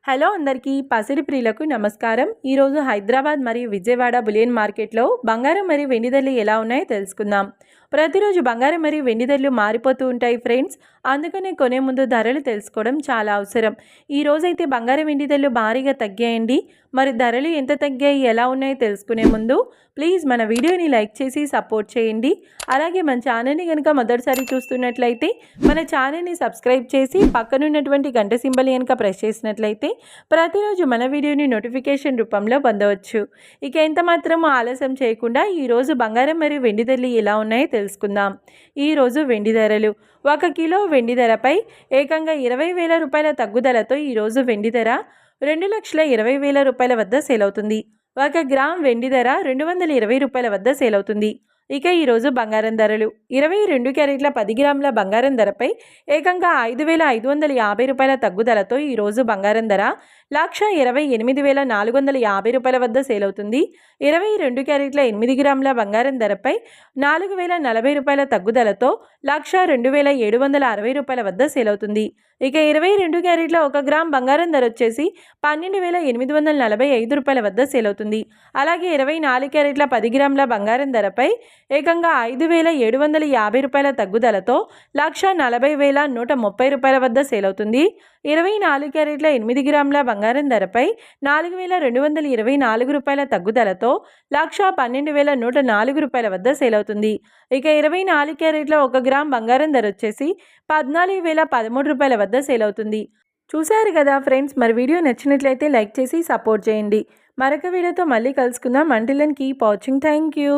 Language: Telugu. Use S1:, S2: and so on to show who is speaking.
S1: హలో అందరికీ పసిడి ప్రియులకు నమస్కారం. ఈరోజు హైదరాబాద్ మరియు విజయవాడ బులియన్ మార్కెట్లో బంగారం మరియు వెండి ధరలు ఎలా ఉన్నాయో తెలుసుకుందాం. ప్రతిరోజు బంగారం మరియు వెండి ధరలు మారిపోతూ ఉంటాయి ఫ్రెండ్స్. అందుకనే కొనే ముందు ధరలు తెలుసుకోవడం చాలా అవసరం. ఈ రోజైతే బంగారం వెండి ధరలు భారీగా తగ్గాయండి. మరి ధరలు ఎంత తగ్గాయి, ఎలా ఉన్నాయో తెలుసుకునే ముందు ప్లీజ్ మన వీడియోని లైక్ చేసి సపోర్ట్ చేయండి. అలాగే మన ఛానల్ని కనుక మొదటిసారి చూస్తున్నట్లయితే మన ఛానల్ని సబ్స్క్రైబ్ చేసి పక్కనున్నటువంటి గంట సింబల్ కనుక ప్రెస్ చేసినట్లయితే ప్రతిరోజు మన వీడియోని నోటిఫికేషన్ రూపంలో పొందవచ్చు. ఇక ఎంత మాత్రం ఆలస్యం చేయకుండా ఈరోజు బంగారం మరియు వెండి ధరలు ఎలా ఉన్నాయో తెలుసుకుందాం. ఈరోజు వెండి ధరలు 1 కిలో వెండి ధరపై ఏకంగా 20,000 రూపాయల తగ్గుదలతో ఈరోజు వెండి ధర 2,20,000 రూపాయల వద్ద సేల్ అవుతుంది. 1 గ్రామ్ వెండి ధర 220 రూపాయల వద్ద సేల్ అవుతుంది. ఇక ఈరోజు బంగారం ధరలు 22 క్యారెట్ల 10 గ్రాముల బంగారం ధరపై ఏకంగా 5,550 రూపాయల తగ్గుదలతో ఈరోజు బంగారం ధర 1,28,450 రూపాయల వద్ద సేల్ అవుతుంది. 22 క్యారెట్ల 8 గ్రాముల బంగారం ధరపై 4,040 రూపాయల తగ్గుదలతో 1,02,760 రూపాయల వద్ద సేల్ అవుతుంది. ఇక 22 క్యారెట్ల 1 గ్రామ్ బంగారం ధర వచ్చేసి 12,845 రూపాయల వద్ద సేల్ అవుతుంది. అలాగే 24 క్యారెట్ల 10 గ్రాముల బంగారం ధరపై ఏకంగా 5,750 రూపాయల తగ్గుదలతో 1,40,130 రూపాయల వద్ద సేల్ అవుతుంది. 24 క్యారెట్ల 8 గ్రాముల బంగారం ధరపై 4,224 రూపాయల తగ్గుదలతో 1,12,104 రూపాయల వద్ద సేల్ అవుతుంది. ఇక 24 క్యారెట్ల 1 గ్రామ్ బంగారం ధర వచ్చేసి 14,013 రూపాయల వద్ద సేల్ అవుతుంది. చూశారు కదా ఫ్రెండ్స్, మరి వీడియో నచ్చినట్లయితే లైక్ చేసి సపోర్ట్ చేయండి. మరొక వీడియోతో మళ్ళీ కలుసుకుందాం. Until then keep watching. Thank you.